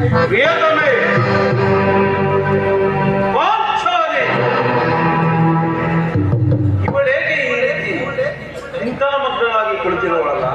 ಪ್ರಿಯತಮೆ ಪಾಂಚಾಲಿ, ಇವಳೇಕೆ ಈ ರೀತಿ ಚಿಂತಾಮಗ್ನಳಾಗಿ ಕುಳಿತಿರುವಳಲ್ಲ?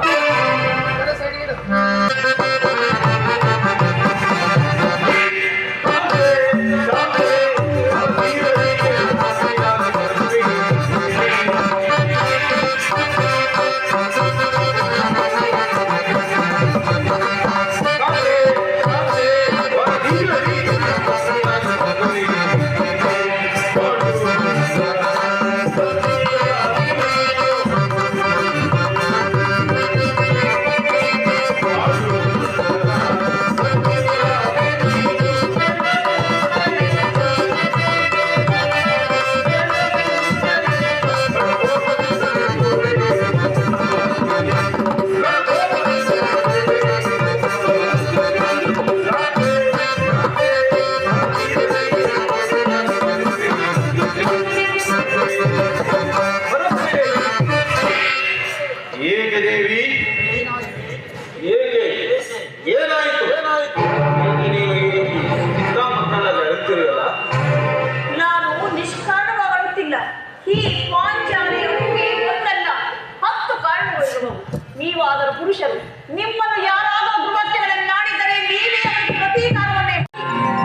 ನೀವಾದರೂ ಪುರುಷರು, ನಿಮ್ಮನ್ನು ಯಾರಾದರೂ ದುರ್ವಾಕ್ಯಗಳನ್ನಾಡಿದರೆ ನೀವೇ ಅವರಿಗೆ ಪ್ರತೀಕಾರವನ್ನೇ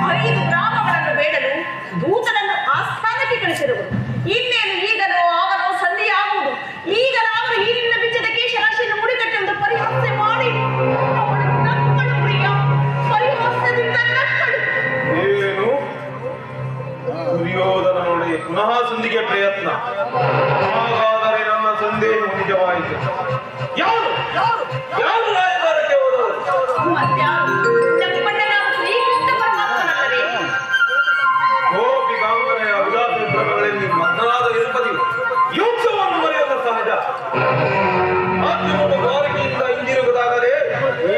5 ಗ್ರಾಮಗಳನ್ನು ಬೇಡಲು ದೂತನನ್ನು ಆಸ್ಥಾನಕ್ಕೆ ಕಳಿಸಿರುವುದು. ಇನ್ನೇನು ಈಗಲೋ ಆಗಲೋ ಸಂಧಿಯಾಗುವುದು. ಈಗಲಾದರೂ ಈ ನಿನ್ನ ಬಿಚ್ಚದ ಕೇಶರಾಶಿಯನ್ನು ಮುಡಿಗಟ್ಟೆಂದು ಪರಿಹಾಸ್ಯ ಮಾಡಿ ನಕ್ಕಳು ಪ್ರಿಯ, ಪರಿಹಾಸ್ಯದಿಂದ ನಕ್ಕಳು. ಏನು ದುರ್ಯೋಧನನೊಳಗೆ ಪುನಃ ಸಂಧಿಗೆ ಪ್ರಯತ್ನ? ಹಾಗಾದರೆ ನನ್ನ ಸಂದೇಹ ನಿಜವಾಯಿತು. ಯಾರು ಯಾರು ರಾಯಭಾರಕ್ಕೆ ಹೋದವರು? ಶ್ರೀಕೃಷ್ಣ ಪರಮಾತ್ಮನಲ್ಲವೇ? ಗೋಪಿಕಾಂಬನೆಯ ಉದಾಸ ಭ್ರಮಗಳಲ್ಲಿ ಮಗ್ನರಾದ ಇರುಪತಿ ಯುದ್ಧವನ್ನು ಮರೆಯಲು ಸಹಜ. ಮಾಧ್ಯಮದ ದ್ವಾರಕೆಯಿಂದ ಹಿಂದಿರುಗುವುದಾದರೆ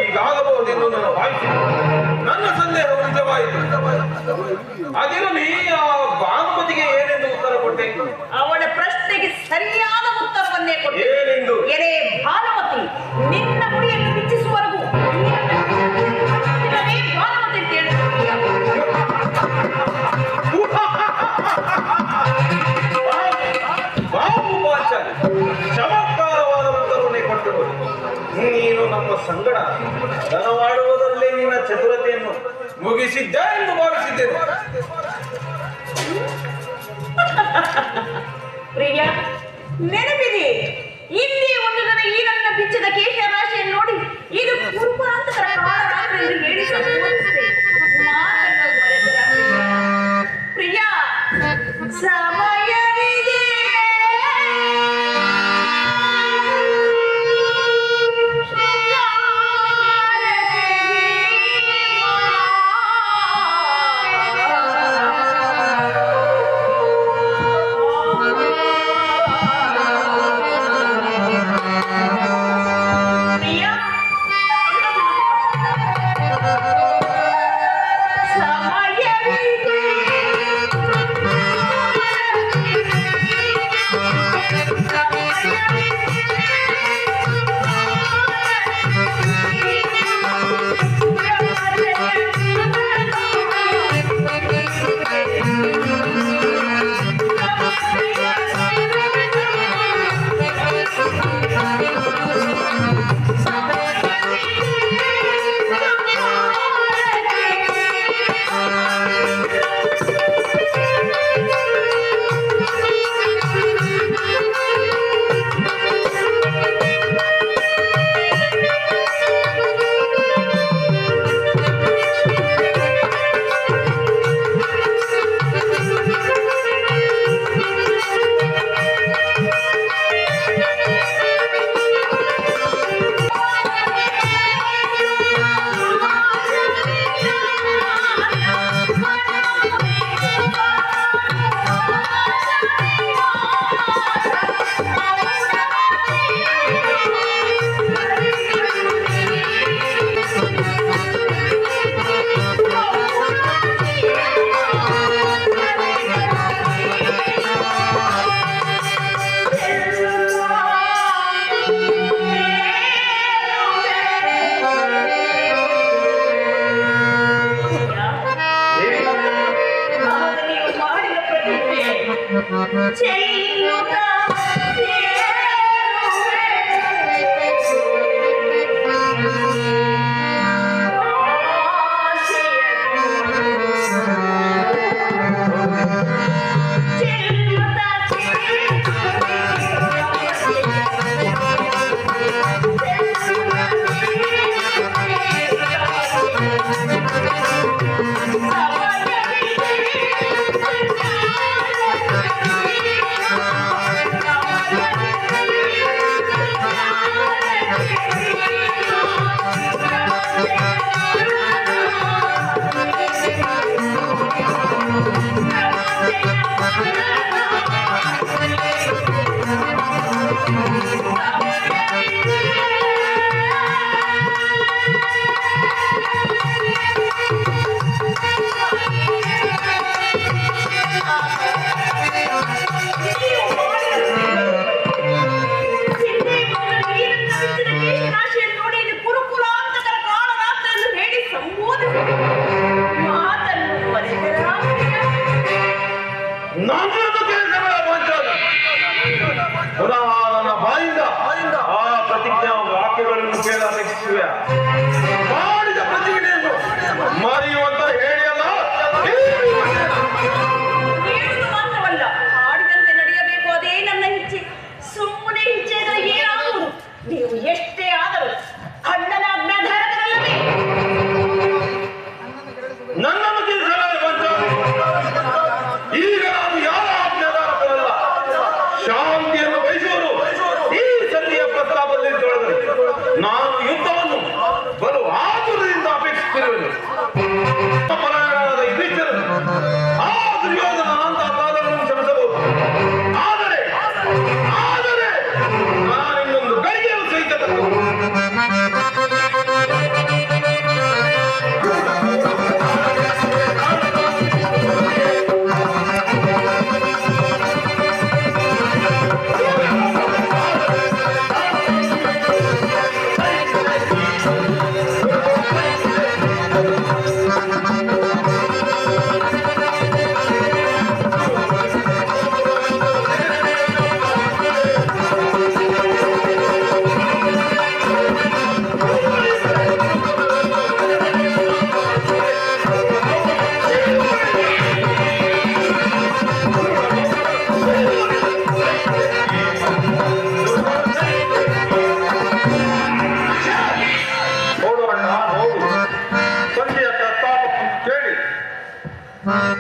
ಈಗಾಗಬಹುದೆಂದು ನನ್ನ ಭಾವಿಸಿ ನನ್ನ ಸಂದೇಹ ನಿಜವಾಯಿತು. ಅದಿರಲಿ, ಆ ಭಾನುಮತಿಗೆ ಏನೆಂದು ಉತ್ತರ ಕೊಟ್ಟೆ? ಅವಳ ಪ್ರಶ್ನೆಗೆ ಸರಿಯಾದ ಉತ್ತರವನ್ನೇ ಕೊಟ್ಟೆ. ಏನೆಂದು? ಎಲೆ ಭಾನುಮತಿ, ನಿನ್ನ ಮುಡಿಯನ್ನು ಬಿಚ್ಚಿಸುವವರೆಗೂ ಭಾನುಮತಿ ಅಂತ ಹೇಳಿ ಚಮತ್ಕಾರವಾದ ಉತ್ತರವನ್ನೇ ಕೊಟ್ಟರು. ನೀನು ನಮ್ಮ ಸಂಗಡ ದನವಾಡುವುದರಲ್ಲೇ ನಿನ್ನ ಚತುರತೆಯನ್ನು ಮುಗಿಸಿದ್ದೆ ಎಂದು ಭಾವಿಸಿದ್ದೇನೆ. ಪ್ರಿಯ, ನೆನಪಿದೆ, ಇಲ್ಲಿ ಒಂದು ದಿನ ಈ ನನ್ನ ಬಿಚ್ಚದ ಕೇಶರಾಶಿಯನ್ನು ನೋಡಿ ಇದು ಪೂರ್ವಾಂತರ ಕಾಲರಾತ್ರಿ ಎಂದು ಹೇಳಿ ಪ್ರಿಯ, ಸಮಯವಿದೆ ಮಾತುಗಳನ್ನು ಕೇಳಾಪೇಕ್ಷಿಸುವೆ. ಮಾಡಿದ ಪ್ರತಿಜ್ಞೆಯನ್ನು ಮರೆಯುವಂತ ಹೇಳಿಯಲ್ಲ. ಹೇಳುವುದು ಮಾತ್ರವಲ್ಲ, ಹಾಡಿದಂತೆ ನಡೆಯಬೇಕು, ಅದೇ ನನ್ನ ಇಚ್ಛೆ. ಸುಮ್ಮನೆ ಇಚ್ಛೆಗಳು ಏನಾಗುವುದು? ನೀವು ಎಷ್ಟೇ ಆದರೂ ಅಣ್ಣನ ಆಜ್ಞಾಧಾರಕರಲ್ಲವೇ? ನನ್ನನ್ನು ತಿಳಿಸಲಾರೆ ಪಂಚ. ಈಗ ನಾನು ಯಾರ ಆಜ್ಞಾಧಾರಕರಲ್ಲ. ಶಾಂತಿಯನ್ನು ಬಯಸುವರು. ಈ ಸಂಧಿಯ ಪ್ರಸ್ತಾಪದಲ್ಲಿ ತೊಳೆದರು ನಾನು ಯುದ್ಧವನ್ನು ಬಲು ಆತುರದಿಂದ ಅಪೇಕ್ಷಿಸಿರುವೆನು. ಪರಾಯಣರಾದ ಯುಧಿಷ್ಠಿರನು ಆ ದುರ್ಯೋಧನ ಅಂತ ಅಪರಾಧಗಳನ್ನು ಕ್ಷಮಿಸಬಹುದು. ಆದರೆ ನಾನಿನ್ನೊಂದು ಗಳಿಗೆಯೂ ಸಹಿತ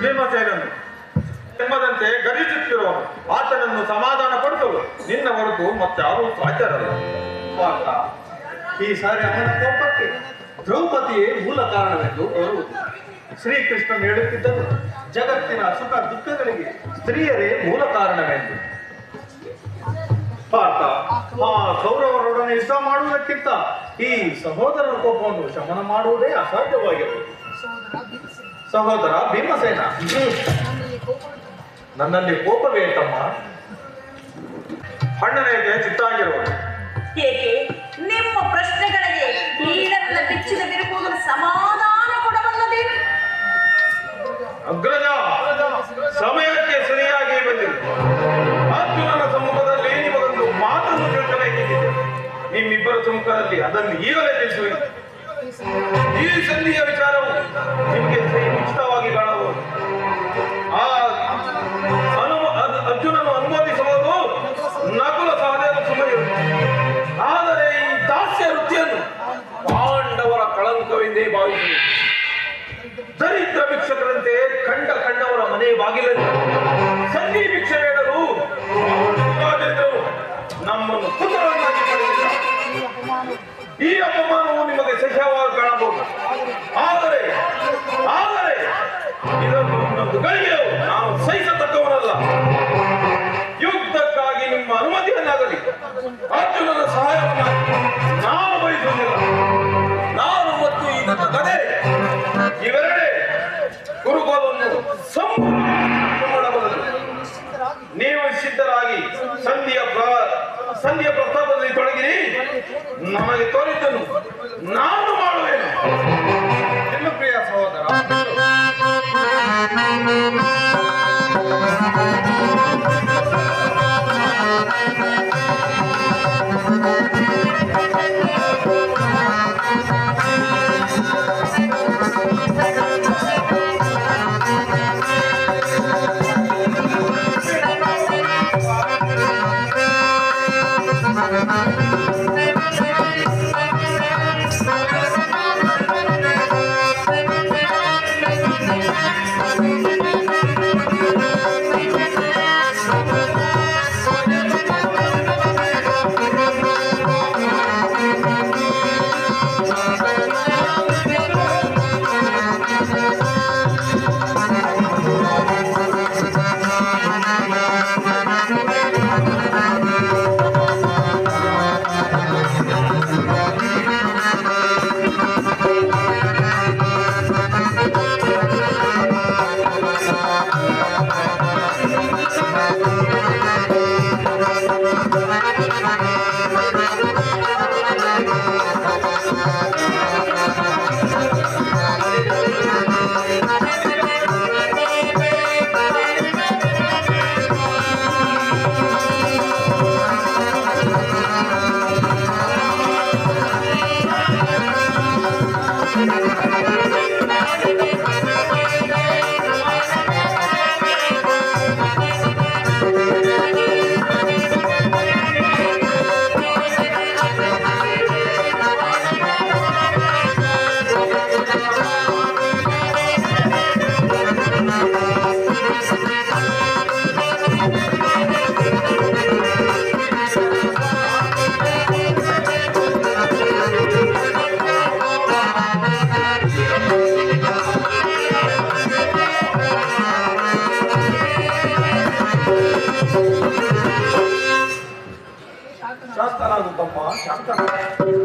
ಭೀಮಸೇನನು ಎಂಬಂತೆ ಗರಿಸುತ್ತಿರುವನು. ಆತನನ್ನು ಸಮಾಧಾನ ಪಡಿಸಲು ನಿನ್ನ ಹೊರತು ಮತ್ತಾರೂ ಸಾಧ್ಯರಲ್ಲ. ಪಾರ್ಥ, ಈ ಸಾರಿ ಅವನ ಕೋಪಕ್ಕೆ ದ್ರೌಪದಿಯೇ ಮೂಲ ಕಾರಣವೆಂದು ತೋರುವುದು. ಶ್ರೀಕೃಷ್ಣನು ಹೇಳುತ್ತಿದ್ದನು, ಜಗತ್ತಿನ ಸುಖ ದುಃಖಗಳಿಗೆ ಸ್ತ್ರೀಯರೇ ಮೂಲ ಕಾರಣವೆಂದು. ಪಾರ್ಥ, ಆ ಕೌರವರೊಡನೆ ಯುದ್ಧ ಮಾಡುವುದಕ್ಕಿಂತ ಈ ಸಹೋದರನ ಕೋಪವನ್ನು ಶಮನ ಮಾಡುವುದೇ ಅಸಾಧ್ಯವಾಗಿರುವುದು. ಸಹೋದರ ಭೀಮಸೇನ, ನನ್ನಲ್ಲಿ ಕೋಪವೇ ತಮ್ಮ? ಅಣ್ಣನಿಗೆ ಚಿತ್ತಾಗಿರುವುದು. ಏಕೆ ನಿಮ್ಮ ಪ್ರಶ್ನೆಗಳಿಗೆ ಈಡನ್ನ ಬಿಚ್ಚಿದ ಬಿರುಕುವುದನ್ನು ಸಮಾಧಾನ ಕೊಡಬಲ್ಲದೇನು? ಅಗ್ರಜ, ಸಮಯಕ್ಕೆ ಸರಿಯಾಗಿ ಬಂದಿದೆ. ಅರ್ಜುನನ ಸಮ್ಮುಖದಲ್ಲಿ ನಿಮಗೊಂದು ಮಾತನ್ನು ತಿಳ್ಕಬೇಕಿದೆ. ನಿಮ್ಮಿಬ್ಬರ ಸಮ್ಮುಖದಲ್ಲಿ ಅದನ್ನು ಈಗಲೇ ತಿಳಿಸುವೆ. ಈ ಸಂಧಿಯ ವಿಚಾರವು ನಿಮಗೆ ನಿಶ್ಚಿತವಾಗಿ ಕಾಣಬಹುದು. ಆ ಅರ್ಜುನನು ಅನುಮೋದಿಸುವುದು ನಕುಲ ಸಹದೇವ ಸುಮನಿಯರು. ಆದರೆ ಈ ದಾಸ್ಯ ವೃತ್ತಿಯನ್ನು ಪಾಂಡವರ ಕಳಂಕವೆಂದೇ ಭಾವಿಸುವುದು. ದರಿದ್ರ ಭಿಕ್ಷಕರಂತೆ ಕಂಡವರ ಮನೆ ಬಾಗಿಲಲ್ಲಿ ಸಂಧಿ ಭಿಕ್ಷೆ ಬೇಡಲು ರಾಜೇಂದ್ರರು ನಮ್ಮನ್ನು ಪುತ್ರರನ್ನಾಗಿ ಪಡೆದಿಲ್ಲ. ಈ ಅಪಮಾನವು ನಿಮಗೆ ಸಹ್ಯವಾಗಿ ಕಾಣಬಹುದು. ಆದರೆ ಇದನ್ನು ಇನ್ನೊಂದು ಗಳಿಗೆಯೂ ನಾನು ಸಹಿಸತಕ್ಕವನಲ್ಲ. ಯುದ್ಧಕ್ಕಾಗಿ ನಿಮ್ಮ ಅನುಮತಿಯನ್ನಾಗಲಿ ಅರ್ಜುನನ ಸಹಾಯವನ್ನು ನಾನು ಬಯಸುವುದಿಲ್ಲ. ನಾನು ಮತ್ತು ಈ ನನ್ನ ಗದೆ ಇವೆರಡೇ ಕುರುಬಲನ್ನು ಸಂಪೂರ್ಣ ಮಾಡಬಲ್ಲದು. ನೀವು ಸಿದ್ಧರಾಗಿ ಸಂಧಿಯ ಪ್ರಸ್ತಾಪದಲ್ಲಿ ತೊಡಗಿರಿ. ನಮಗೆ ತೋರಿದ್ದನು ನಾನು ಮಾಡುವೆನು. ನಿಮ್ಮ ಪ್ರಿಯ ಸಹೋದರ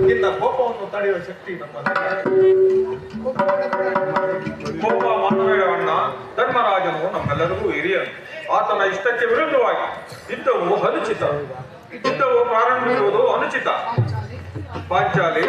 ನಿನ್ನ ಕೋಪವನ್ನು ತಡೆಯುವ ಶಕ್ತಿ ನಮ್ಮಲ್ಲಿ. ಕೋಪ ಮಾಡಬೇಡ ಅಣ್ಣ. ಧರ್ಮರಾಜನು ನಮ್ಮೆಲ್ಲರಿಗೂ ಹಿರಿಯನು. ಆತನ ಇಷ್ಟಕ್ಕೆ ವಿರುದ್ಧವಾಗಿ ಯುದ್ಧವು ಅನುಚಿತ. ಯುದ್ಧವು ಪ್ರಾರಂಭಿಸುವುದು ಅನುಚಿತ. ಪಾಂಚಾಲಿ